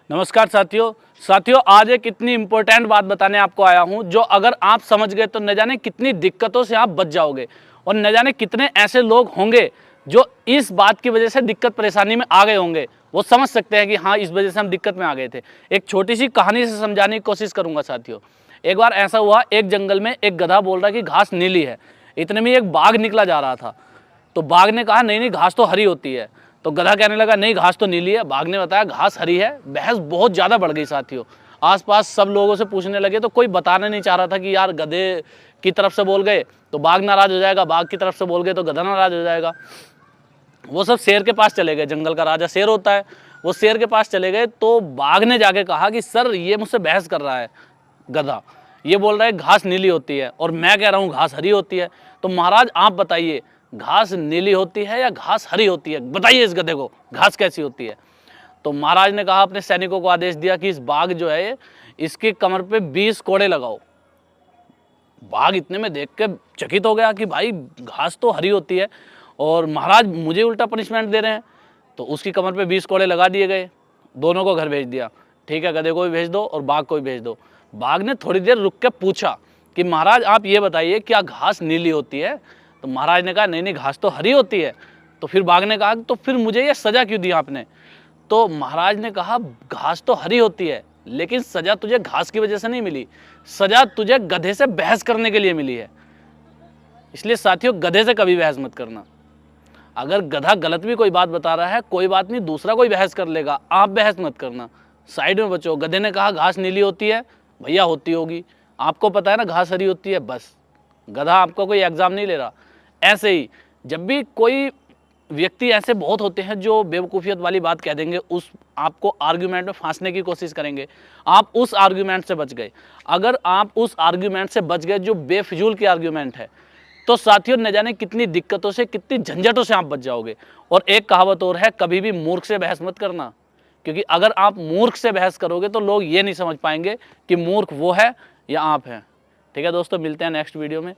नमस्कार साथियों आज एक इतनी इम्पोर्टेंट बात बताने आपको आया हूं जो अगर आप समझ गए तो न जाने कितनी दिक्कतों से आप बच जाओगे और न जाने कितने ऐसे लोग होंगे जो इस बात की वजह से दिक्कत परेशानी में आ गए होंगे। वो समझ सकते हैं कि हाँ, इस वजह से हम दिक्कत में आ गए थे। एक छोटी सी कहानी से समझाने की कोशिश करूंगा साथियों। एक बार ऐसा हुआ, एक जंगल में एक गधा बोल रहा कि घास नीली है। इतने में एक बाघ निकला जा रहा था। तो बाघ ने कहा नहीं नहीं, घास तो हरी होती है। तो गधा कहने लगा नहीं, घास तो नीली है। बाघ ने बताया घास हरी है। बहस बहुत ज़्यादा बढ़ गई साथियों। आसपास सब लोगों से पूछने लगे तो कोई बताने नहीं चाह रहा था कि यार गधे की तरफ से बोल गए तो बाघ नाराज हो जाएगा, बाघ की तरफ से बोल गए तो गधा नाराज हो जाएगा। वो सब शेर के पास चले गए, जंगल का राजा शेर होता है। वो शेर के पास चले गए तो बाघ ने जाके कहा कि सर ये मुझसे बहस कर रहा है गधा, ये बोल रहा है घास नीली होती है और मैं कह रहा हूँ घास हरी होती है। तो महाराज आप बताइए, घास नीली होती है या घास हरी होती है? बताइए इस गधे को घास कैसी होती है। तो महाराज ने कहा, अपने सैनिकों को आदेश दिया कि इस बाघ जो है इसके कमर पे 20 कोड़े लगाओ। बाघ इतने में देख के चकित हो गया कि भाई घास तो हरी होती है और महाराज मुझे उल्टा पनिशमेंट दे रहे हैं। तो उसकी कमर पे 20 कोड़े लगा दिए गए। दोनों को घर भेज दिया। ठीक है, गधे को भी भेज दो और बाघ को भी भेज दो। बाघ ने थोड़ी देर रुक के पूछा कि महाराज आप ये बताइए क्या घास नीली होती है? तो महाराज ने कहा नहीं नहीं, घास तो हरी होती है। तो फिर बाघ ने कहा तो फिर मुझे ये सजा क्यों दी आपने? तो महाराज ने कहा घास तो हरी होती है लेकिन सजा तुझे घास की वजह से नहीं मिली, सजा तुझे गधे से बहस करने के लिए मिली है। इसलिए साथियों, गधे से कभी बहस मत करना। अगर गधा गलत भी कोई बात बता रहा है, कोई बात नहीं, दूसरा कोई बहस कर लेगा, आप बहस मत करना, साइड में बचो। गधे ने कहा घास नीली होती है, भैया होती होगी, आपको पता है ना घास हरी होती है, बस। गधा आपको कोई एग्जाम नहीं ले रहा। ऐसे ही जब भी कोई व्यक्ति, ऐसे बहुत होते हैं जो बेवकूफ़ियत वाली बात कह देंगे, उस आपको आर्ग्यूमेंट में फांसने की कोशिश करेंगे, आप उस आर्ग्यूमेंट से बच गए। अगर आप उस आर्ग्यूमेंट से बच गए जो बेफिजूल की आर्ग्यूमेंट है, तो साथियों न जाने कितनी दिक्कतों से, कितनी झंझटों से आप बच जाओगे। और एक कहावत और है, कभी भी मूर्ख से बहस मत करना, क्योंकि अगर आप मूर्ख से बहस करोगे तो लोग ये नहीं समझ पाएंगे कि मूर्ख वो है या आप हैं। ठीक है दोस्तों, मिलते हैं नेक्स्ट वीडियो में।